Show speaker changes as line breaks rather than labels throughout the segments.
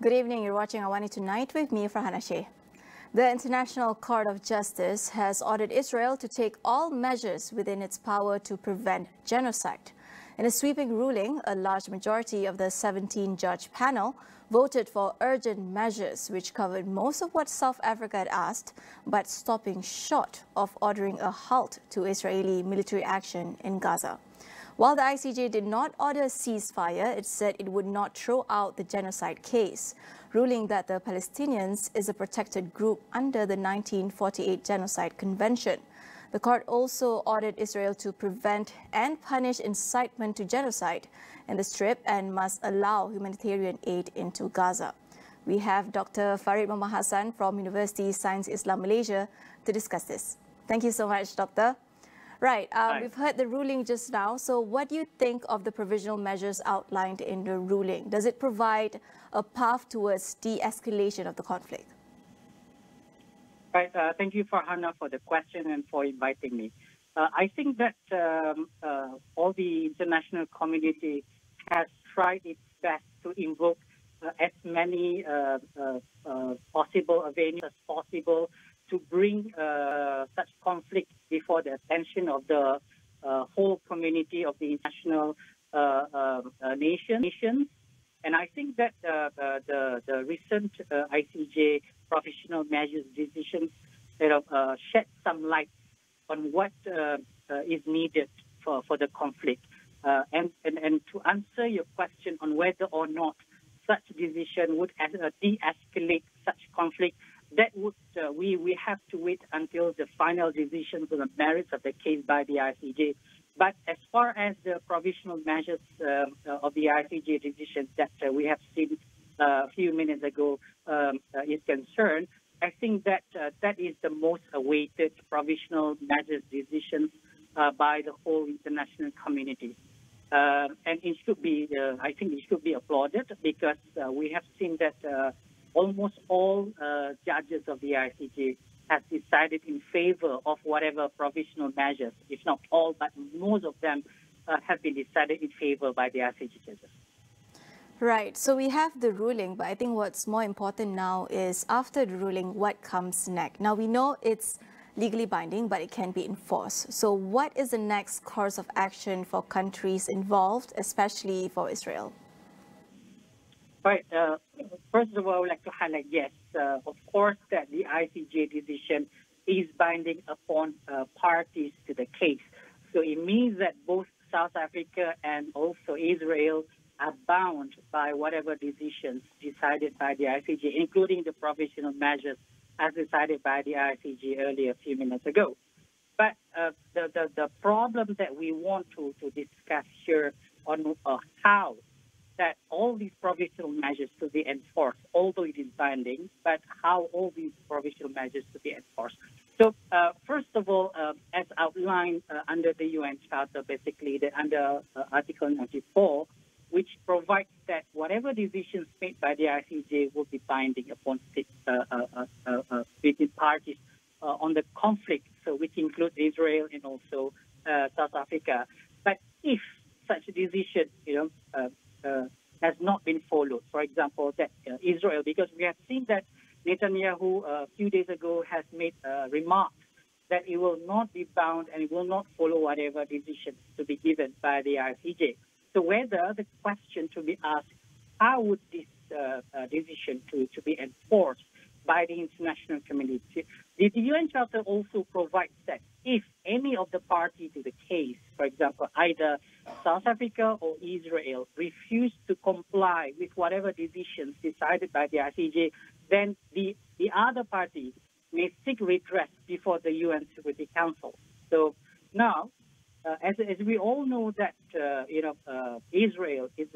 Good evening. You're watching AWANI Tonight with me, Farhana Sheikh. The International Court of Justice has ordered Israel to take all measures within its power to prevent genocide. In a sweeping ruling, a large majority of the 17-judge panel voted for urgent measures which covered most of what South Africa had asked, but stopping short of ordering a halt to Israeli military action in Gaza. While the ICJ did not order a ceasefire, it said it would not throw out the genocide case, ruling that the Palestinians is a protected group under the 1948 Genocide Convention. The court also ordered Israel to prevent and punish incitement to genocide in the Strip and must allow humanitarian aid into Gaza. We have Dr. Farid Muhammad Hassan from University Science Islam Malaysia to discuss this. Thank you so much, Doctor. Right, we've heard the ruling just now. So what do you think of the provisional measures outlined in the ruling? Does it provide a path towards de-escalation of the conflict?
Right, thank you, Farhana, for the question and for inviting me. I think that all the international community has tried its best to invoke as many possible avenues as possible to bring such conflict before the attention of the whole community of the international nations. And I think that the recent ICJ provisional measures decisions shed some light on what is needed for the conflict. And to answer your question on whether or not such decision would de-escalate such conflict, that would we have to wait until the final decision on the merits of the case by the ICJ. But as far as the provisional measures of the ICJ decision that we have seen a few minutes ago is concerned, I think that that is the most awaited provisional measures decisions by the whole international community. And it should be, I think it should be applauded because we have seen that almost all judges of the ICJ have decided in favor of whatever provisional measures, if not all, but most of them have been decided in favor by the ICJ judges.
Right. So we have the ruling, but I think what's more important now is after the ruling, what comes next? Now, we know it's legally binding, but it can be enforced. So what is the next course of action for countries involved, especially for Israel?
Right. First of all, I would like to highlight, yes, of course, that the ICJ decision is binding upon parties to the case. So it means that both South Africa and also Israel are bound by whatever decisions decided by the ICJ, including the provisional measures as decided by the ICJ earlier a few minutes ago. But the problem that we want to discuss here on how that all these provisional measures to be enforced, although it is binding, but how all these provisional measures to be enforced. So, first of all, as outlined under the UN Charter, basically under Article 94, which provides that whatever decisions made by the ICJ will be binding upon between parties on the conflict, so which includes Israel and also South Africa. But if such a decision, has not been followed. For example, that Israel, because we have seen that Netanyahu a few days ago has made a remark that it will not be bound and it will not follow whatever decisions to be given by the ICJ. So whether the question to be asked, how would this decision to be enforced by the international community? The UN Charter also provides that if any of the parties to the case, for example, either South Africa or Israel, refuse to comply with whatever decisions decided by the ICJ, then the other party may seek redress before the UN Security Council. So now, as we all know that Israel is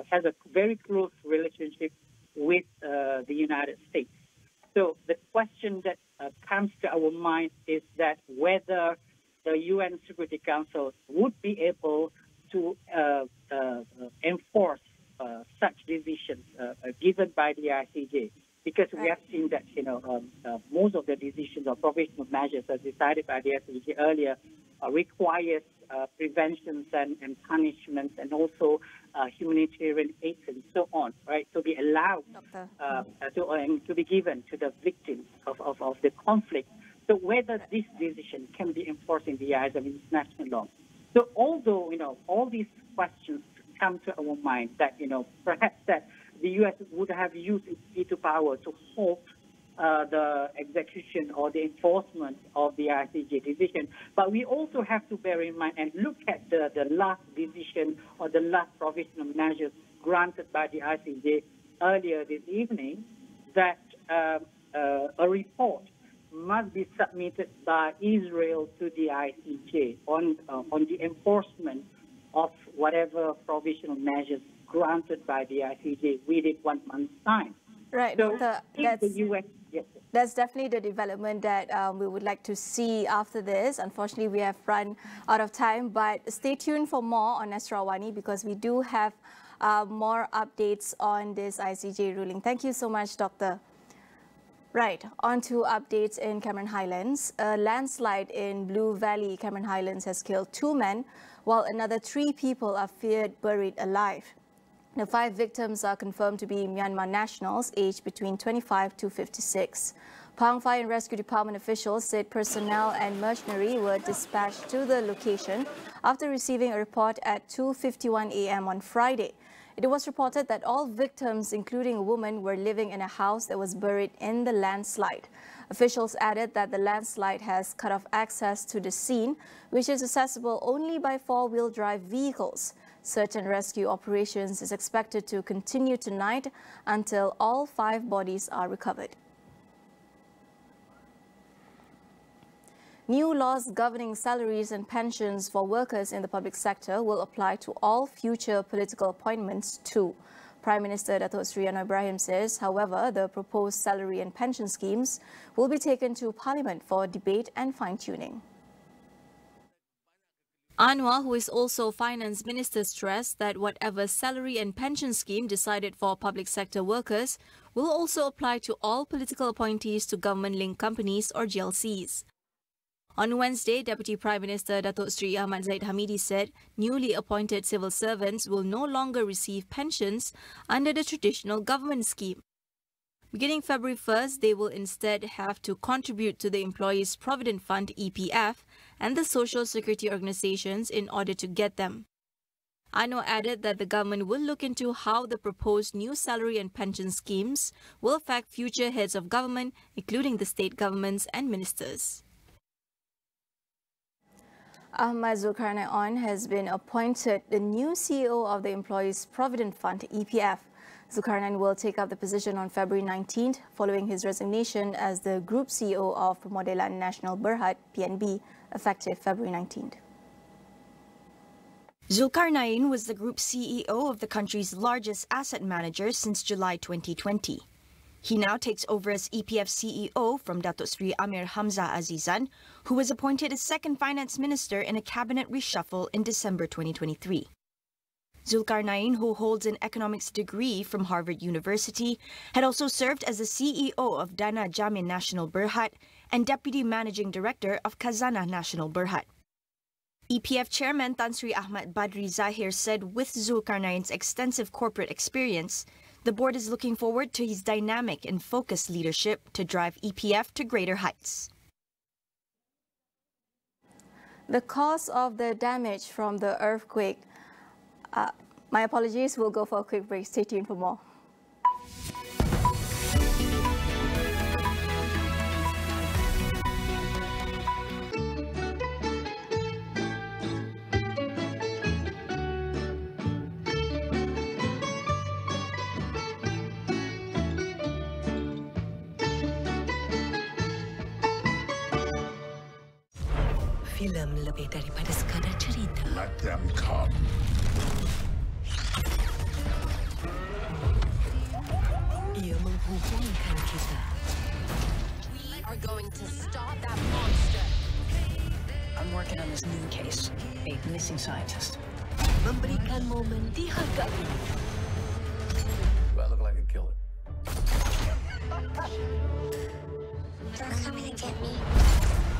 has a very close relationship with the United States. So the question that comes to our mind is that whether the UN Security Council would be able to enforce such decisions given by the ICJ, because we have seen that most of the decisions or provisional measures as decided by the ICJ earlier requires preventions and punishments, and also humanitarian aid and so on, right? To be allowed to be given to the victims of the conflict. So whether this decision can be enforced in the eyes of international law. So although, all these questions come to our mind that, perhaps that the U.S. would have used its veto power to halt the execution or the enforcement of the ICJ decision. But we also have to bear in mind and look at the last decision or the last provisional measures granted by the ICJ earlier this evening, that a report must be submitted by Israel to the ICJ on the enforcement of whatever provisional measures granted by the ICJ within 1 month's time.
Right,
so
that's definitely the development that we would like to see after this. Unfortunately, we have run out of time, but stay tuned for more on Astro AWANI, because we do have more updates on this ICJ ruling. Thank you so much, Doctor. Right, on to updates in Cameron Highlands. A landslide in Blue Valley, Cameron Highlands, has killed 2 men, while another 3 people are feared buried alive. The 5 victims are confirmed to be Myanmar nationals aged between 25 to 56. Pahang Fire and Rescue Department officials said personnel and machinery were dispatched to the location after receiving a report at 2:51 a.m. on Friday. It was reported that all victims, including a woman, were living in a house that was buried in the landslide. Officials added that the landslide has cut off access to the scene, which is accessible only by 4-wheel drive vehicles. Search and rescue operations is expected to continue tonight until all 5 bodies are recovered. New laws governing salaries and pensions for workers in the public sector will apply to all future political appointments too. Prime Minister Datuk Seri Anwar Ibrahim says, however, the proposed salary and pension schemes will be taken to Parliament for debate and fine-tuning. Anwar, who is also Finance Minister, stressed that whatever salary and pension scheme decided for public sector workers will also apply to all political appointees to government-linked companies or GLCs. On Wednesday, Deputy Prime Minister Datuk Seri Ahmad Zahid Hamidi said newly appointed civil servants will no longer receive pensions under the traditional government scheme. Beginning February 1st, they will instead have to contribute to the Employees Provident Fund (EPF) and the social security organizations in order to get them. Anwar added that the government will look into how the proposed new salary and pension schemes will affect future heads of government, including the state governments and ministers. Ahmad Zulkarnain has been appointed the new CEO of the Employees Provident Fund (EPF). Zulkarnain will take up the position on February 19th, following his resignation as the Group CEO of Pemodelan Nasional Berhad (PNB), effective February 19th.
Zulkarnain was the Group CEO of the country's largest asset manager since July 2020. He now takes over as EPF CEO from Datuk Seri Amir Hamzah Azizan, who was appointed as second finance minister in a cabinet reshuffle in December 2023. Zulkarnain, who holds an economics degree from Harvard University, had also served as the CEO of Dana Jamin Nasional Berhad and Deputy Managing Director of Khazanah Nasional Berhad. EPF Chairman Tan Sri Ahmad Badri Zahir said with Zulkarnain's extensive corporate experience, the board is looking forward to his dynamic and focused leadership to drive EPF to greater heights.
The cause of the damage from the earthquake. My apologies, we'll go for a quick break. Stay tuned for more.
Filem lebih daripada sekadar cerita.
Let them come.
Ia menghubungkan kita.
We are going to stop that monster.
I'm working on this new case, a missing scientist.
Memberikan momen dihargai.
Do I look like a killer?
They're coming to get me.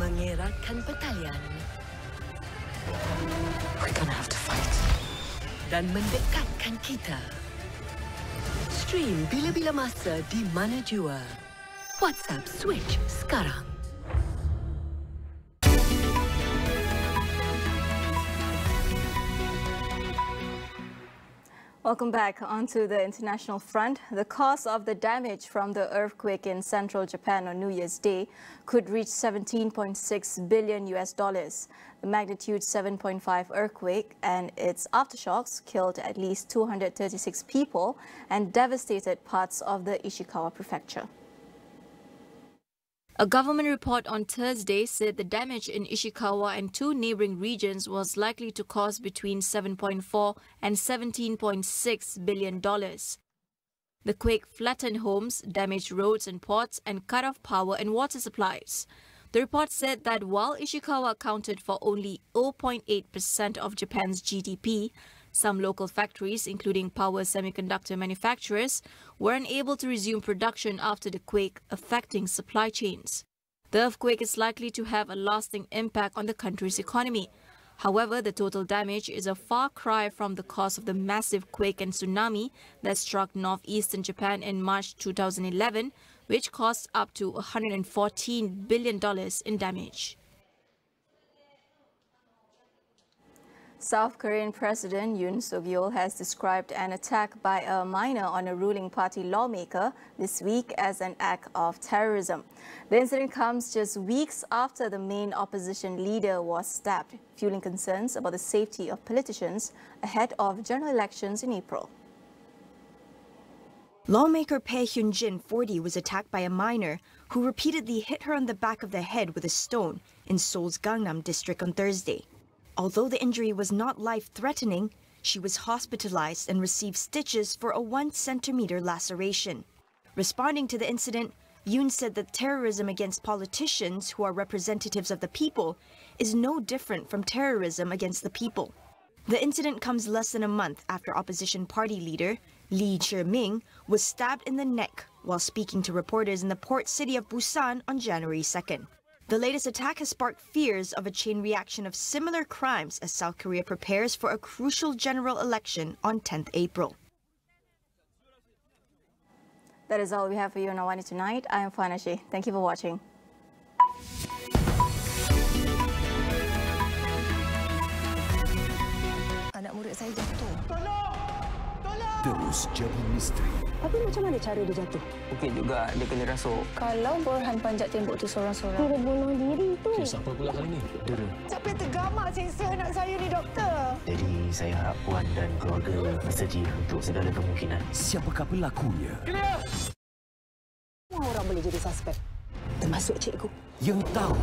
Mengeratkan pertalian. We're gonna have to fight. Dan mendekatkan kita. Stream bila-bila masa di mana jua. WhatsApp Switch sekarang.
Welcome back. Onto the international front. The cost of the damage from the earthquake in central Japan on New Year's Day could reach $17.6 billion. The magnitude 7.5 earthquake and its aftershocks killed at least 236 people and devastated parts of the Ishikawa prefecture. A government report on Thursday said the damage in Ishikawa and two neighboring regions was likely to cost between $7.4 and $17.6 billion. The quake flattened homes, damaged roads and ports, and cut off power and water supplies. The report said that while Ishikawa accounted for only 0.8% of Japan's GDP, some local factories, including power semiconductor manufacturers, were unable to resume production after the quake, affecting supply chains. The earthquake is likely to have a lasting impact on the country's economy. However, the total damage is a far cry from the cost of the massive quake and tsunami that struck northeastern Japan in March 2011, which cost up to $114 billion in damage. South Korean President Yoon Suk-yeol has described an attack by a minor on a ruling party lawmaker this week as an act of terrorism. The incident comes just weeks after the main opposition leader was stabbed, fueling concerns about the safety of politicians ahead of general elections in April.
Lawmaker Pae Hyun-jin, 40, was attacked by a minor who repeatedly hit her on the back of the head with a stone in Seoul's Gangnam district on Thursday. Although the injury was not life-threatening, she was hospitalized and received stitches for a 1-centimeter laceration. Responding to the incident, Yoon said that terrorism against politicians who are representatives of the people is no different from terrorism against the people. The incident comes less than a month after opposition party leader Lee Jae-myung was stabbed in the neck while speaking to reporters in the port city of Busan on January 2nd. The latest attack has sparked fears of a chain reaction of similar crimes as South Korea prepares for a crucial general election on 10th April.
That is all we have for you on AWANI Tonight. I am Farhana Sheikh. Thank you for watching.
Anak murid saya jatuh.
Terus jadi misteri.
Tapi macam mana cara dia jatuh?
Mungkin juga dia kena rasuk.
Kalau Borhan panjat tembok tu seorang-seorang. Dia bunuh diri tu.
Kes apa pula kali ni? Dera.
Siapa yang tergamak seksa anak saya ni, doktor?
Jadi saya harap Puan dan keluarga bersedia untuk segala kemungkinan.
Siapakah pelakunya?
Semua orang boleh jadi suspek. Termasuk cikgu.
Yang tahu